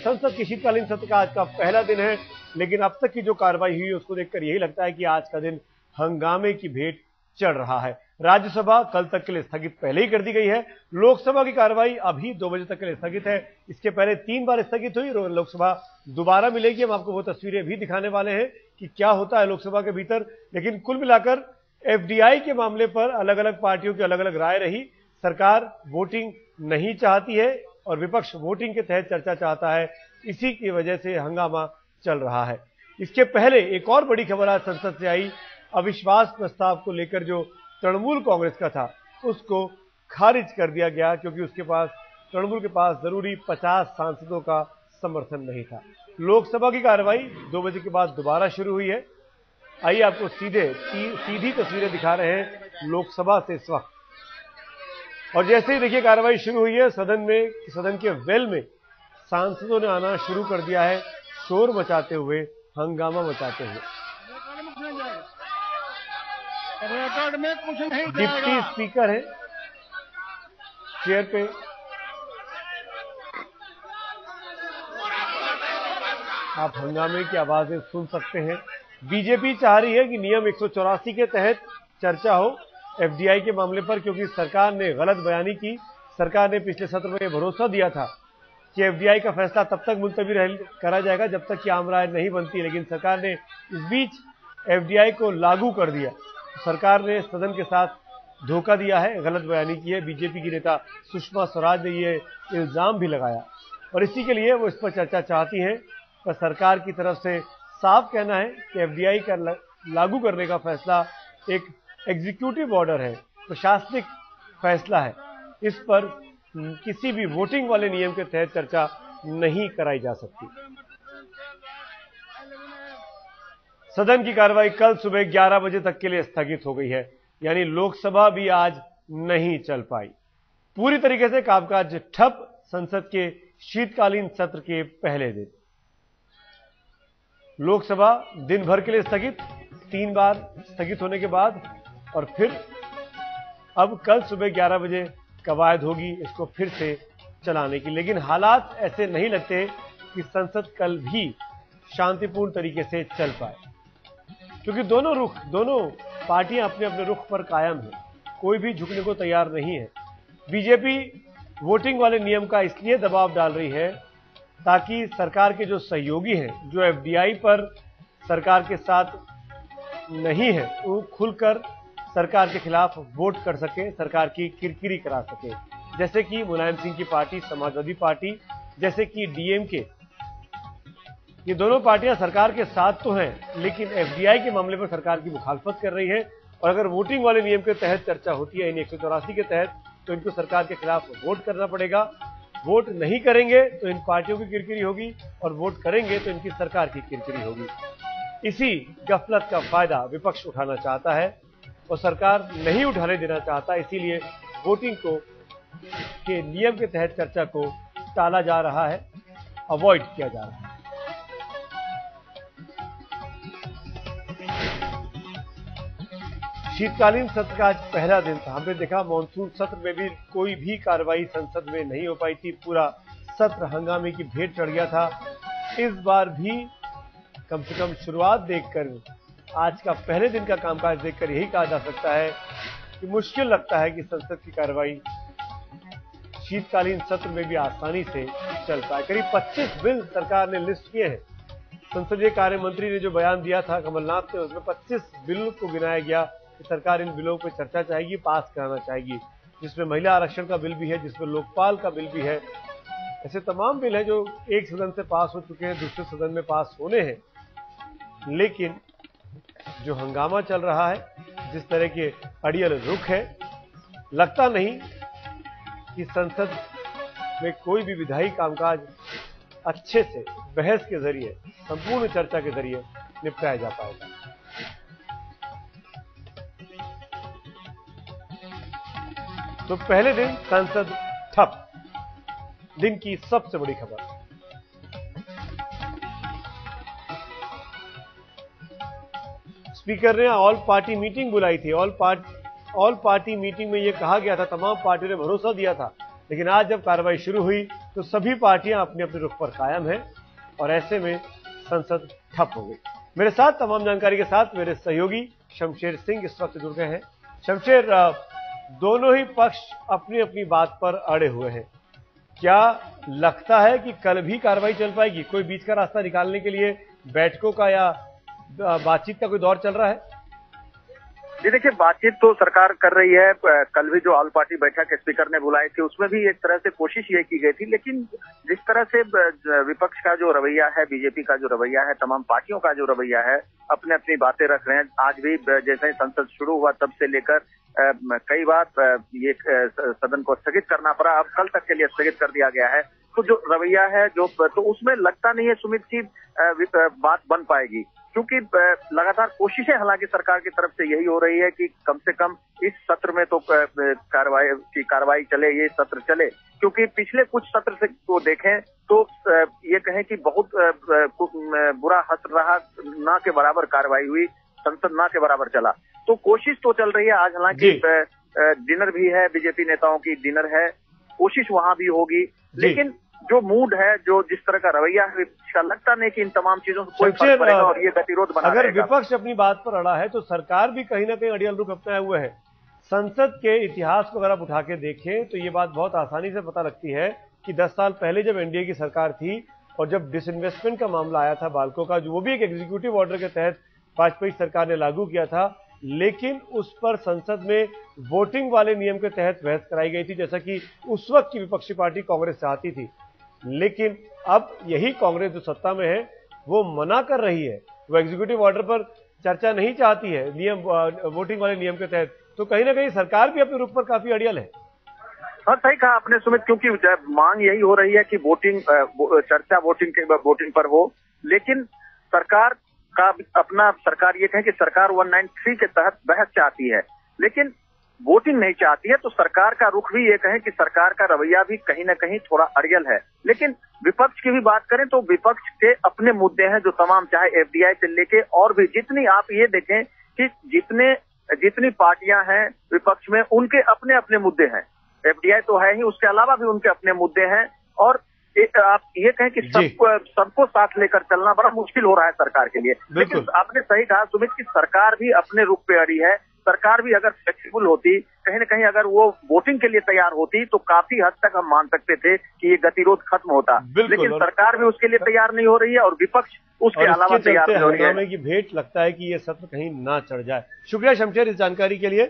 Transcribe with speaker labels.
Speaker 1: संसद के शीतकालीन सत्र का आज का पहला दिन है, लेकिन अब तक की जो कार्रवाई हुई उसको देखकर यही लगता है कि आज का दिन हंगामे की भेंट चढ़ रहा है। राज्यसभा कल तक के लिए स्थगित पहले ही कर दी गई है। लोकसभा की कार्रवाई अभी 2 बजे तक के लिए स्थगित है। इसके पहले 3 बार स्थगित हुई। लोकसभा दोबारा मिलेगी। हम आपको वो तस्वीरें भी दिखाने वाले हैं कि क्या होता है लोकसभा के भीतर। लेकिन कुल मिलाकर एफडीआई के मामले पर अलग अलग पार्टियों की अलग अलग राय रही। सरकार वोटिंग नहीं चाहती है और विपक्ष वोटिंग के तहत चर्चा चाहता है। इसी की वजह से हंगामा चल रहा है। इसके पहले एक और बड़ी खबर आज संसद से आई। अविश्वास प्रस्ताव को लेकर जो तृणमूल कांग्रेस का था उसको खारिज कर दिया गया, क्योंकि तृणमूल के पास जरूरी 50 सांसदों का समर्थन नहीं था। लोकसभा की कार्रवाई 2 बजे के बाद दोबारा शुरू हुई है। आइए आपको सीधी तस्वीरें दिखा रहे हैं लोकसभा से इस वक्त। और जैसे ही देखिए कार्रवाई शुरू हुई है, सदन के वेल में सांसदों ने आना शुरू कर दिया है, शोर मचाते हुए, हंगामा मचाते हुए।
Speaker 2: रिकॉर्ड में कुछ नहीं
Speaker 1: डिप्टी स्पीकर है चेयर पे। आप हंगामे की आवाजें सुन सकते हैं। बीजेपी चाह रही है कि नियम 184 के तहत चर्चा हो एफडीआई के मामले पर, क्योंकि सरकार ने गलत बयानी की। सरकार ने पिछले सत्र में भरोसा दिया था कि एफडीआई का फैसला तब तक मुलतवी करा जाएगा जब तक कि आम राय नहीं बनती, लेकिन सरकार ने इस बीच एफडीआई को लागू कर दिया। सरकार ने सदन के साथ धोखा दिया है, गलत बयानी की है। बीजेपी की नेता सुषमा स्वराज ने ये इल्जाम भी लगाया और इसी के लिए वो इस पर चर्चा चाहती हैं। पर सरकार की तरफ से साफ कहना है कि एफडीआई का लागू करने का फैसला एक एग्जीक्यूटिव ऑर्डर है, प्रशासनिक फैसला है। इस पर किसी भी वोटिंग वाले नियम के तहत चर्चा नहीं कराई जा सकती। सदन की कार्रवाई कल सुबह 11 बजे तक के लिए स्थगित हो गई है, यानी लोकसभा भी आज नहीं चल पाई। पूरी तरीके से कामकाज ठप संसद के शीतकालीन सत्र के पहले दिन। लोकसभा दिन भर के लिए स्थगित, 3 बार स्थगित होने के बाद, और फिर अब कल सुबह 11 बजे कवायद होगी इसको फिर से चलाने की। लेकिन हालात ऐसे नहीं लगते कि संसद कल भी शांतिपूर्ण तरीके से चल पाए, क्योंकि दोनों पार्टियां अपने अपने रुख पर कायम हैं, कोई भी झुकने को तैयार नहीं है। बीजेपी वोटिंग वाले नियम का इसलिए दबाव डाल रही है ताकि सरकार के जो सहयोगी हैं, जो एफडीआई पर सरकार के साथ नहीं है, वो खुलकर सरकार के खिलाफ वोट कर सके, सरकार की किरकिरी करा सके। जैसे कि मुलायम सिंह की पार्टी, समाजवादी पार्टी, जैसे कि डीएमके, ये दोनों पार्टियां सरकार के साथ तो हैं, लेकिन एफडीआई के मामले पर सरकार की मुखालफत कर रही है। और अगर वोटिंग वाले नियम के तहत चर्चा होती है, इन 184 के तहत, तो इनको सरकार के खिलाफ वोट करना पड़ेगा। वोट नहीं करेंगे तो इन पार्टियों की किरकिरी होगी, और वोट करेंगे तो इनकी सरकार की किरकिरी होगी। इसी गफलत का फायदा विपक्ष उठाना चाहता है और सरकार नहीं उठाने देना चाहता। इसीलिए वोटिंग के नियम के तहत चर्चा को टाला जा रहा है, अवॉइड किया जा रहा है। शीतकालीन सत्र का आज पहला दिन था। हमने देखा मॉनसून सत्र में भी कोई भी कार्रवाई संसद में नहीं हो पाई थी, पूरा सत्र हंगामे की भेंट चढ़ गया था। इस बार भी कम से कम शुरुआत देखकर, आज का पहले दिन का कामकाज देखकर यही कहा जा सकता है कि मुश्किल लगता है कि संसद की कार्रवाई शीतकालीन सत्र में भी आसानी से चल पाए। करीब 25 बिल सरकार ने लिस्ट किए हैं। संसदीय कार्य मंत्री ने जो बयान दिया था कमलनाथ ने, उसमें 25 बिल को गिनाया गया कि सरकार इन बिलों पर चर्चा चाहेगी, पास कराना चाहेगी, जिसमें महिला आरक्षण का बिल भी है, जिसमें लोकपाल का बिल भी है। ऐसे तमाम बिल हैं जो एक सदन से पास हो चुके हैं, दूसरे सदन में पास होने हैं। लेकिन जो हंगामा चल रहा है, जिस तरह के अड़ियल रुख है, लगता नहीं कि संसद में कोई भी विधायी कामकाज अच्छे से बहस के जरिए, संपूर्ण चर्चा के जरिए निपटाया जा पाएगा। तो पहले दिन संसद ठप। दिन की सबसे बड़ी खबर, स्पीकर ने ऑल पार्टी मीटिंग बुलाई थी। ऑल पार्टी मीटिंग में यह कहा गया था, तमाम पार्टियों ने भरोसा दिया था लेकिन आज जब कार्रवाई शुरू हुई तो सभी पार्टियां अपने अपने रुख पर कायम हैं और ऐसे में संसद ठप हो गई। मेरे साथ तमाम जानकारी के साथ मेरे सहयोगी शमशेर सिंह इस वक्त जुड़ गए हैं। शमशेर, दोनों ही पक्ष अपनी अपनी बात पर अड़े हुए हैं। क्या लगता है कि कल भी कार्रवाई चल पाएगी? कोई बीच का रास्ता निकालने के लिए बैठकों का या बातचीत का कोई दौर चल रहा है?
Speaker 3: जी देखिए, बातचीत तो सरकार कर रही है। कल भी जो ऑल पार्टी बैठक स्पीकर ने बुलाई थी उसमें भी एक तरह से कोशिश ये की गई थी, लेकिन जिस तरह से विपक्ष का जो रवैया है, बीजेपी का जो रवैया है, तमाम पार्टियों का जो रवैया है, अपने अपनी बातें रख रहे हैं। आज भी जैसे ही संसद शुरू हुआ तब से लेकर कई बार ये सदन को स्थगित करना पड़ा, अब कल तक के लिए स्थगित कर दिया गया है। तो जो रवैया है तो उसमें लगता नहीं है सुमित की बात बन पाएगी, क्योंकि लगातार कोशिशें हालांकि सरकार की तरफ से यही हो रही है कि कम से कम इस सत्र में तो कार्रवाई चले, ये सत्र चले। क्योंकि पिछले कुछ सत्र से को देखें तो ये कहें कि बहुत बुरा असर रहा, ना के बराबर कार्रवाई हुई, संसद ना के बराबर चला। तो कोशिश तो चल रही है। आज हालांकि डिनर भी है, बीजेपी नेताओं की डिनर है, कोशिश वहां भी होगी, लेकिन जो मूड है, जो जिस तरह का रवैया है विपक्ष का, लगता नहीं कि इन तमाम चीजों से कोई फर्क पड़ेगा और ये गतिरोध बना
Speaker 1: अगर
Speaker 3: रहेगा।
Speaker 1: विपक्ष अपनी बात पर अड़ा है तो सरकार भी कहीं ना कहीं अड़ियल रुख अपनाए हुए है। संसद के इतिहास को अगर आप उठा के देखें तो ये बात बहुत आसानी से पता लगती है कि 10 साल पहले जब एनडीए की सरकार थी और जब डिसइन्वेस्टमेंट का मामला आया था बाल्को का, जो वो भी एक एग्जीक्यूटिव ऑर्डर के तहत वाजपेयी सरकार ने लागू किया था, लेकिन उस पर संसद में वोटिंग वाले नियम के तहत बहस कराई गई थी, जैसा कि उस वक्त की विपक्षी पार्टी कांग्रेस चाहती थी। लेकिन अब यही कांग्रेस जो सत्ता में है वो मना कर रही है, वो एग्जीक्यूटिव ऑर्डर पर चर्चा नहीं चाहती है नियम वोटिंग वाले नियम के तहत। तो कहीं ना कहीं सरकार भी अपने रुख पर काफी अड़ियल है।
Speaker 3: हाँ, सही कहा आपने सुमित, क्योंकि मांग यही हो रही है कि चर्चा वोटिंग पर हो, लेकिन सरकार का अपना सरकार ये कहे कि सरकार 193 के तहत बहस चाहती है, लेकिन वोटिंग नहीं चाहती है। तो सरकार का रुख भी ये कहें कि सरकार का रवैया भी कहीं ना कहीं थोड़ा अड़ियल है। लेकिन विपक्ष की भी बात करें तो विपक्ष के अपने मुद्दे हैं जो तमाम, चाहे एफडीआई से लेके और भी जितनी, आप ये देखें कि जितनी पार्टियां हैं विपक्ष में, उनके अपने अपने मुद्दे हैं। एफडीआई तो है ही, उसके अलावा भी उनके अपने मुद्दे हैं। और आप ये कहें कि सबको साथ लेकर चलना बड़ा मुश्किल हो रहा है सरकार के लिए। लेकिन आपने सही कहा सुमित कि सरकार भी अपने रुख पे अड़ी है। सरकार भी अगर फ्लेक्सिबल होती, कहीं न कहीं अगर वो वोटिंग के लिए तैयार होती, तो काफी हद तक हम मान सकते थे कि ये गतिरोध खत्म होता। लेकिन सरकार भी उसके लिए तैयार नहीं हो रही है और विपक्ष उसके अलावा तैयार नहीं हो रही है।
Speaker 1: की भेंट लगता है कि ये सत्र कहीं ना चढ़ जाए। शुक्रिया शमशेर इस जानकारी के लिए।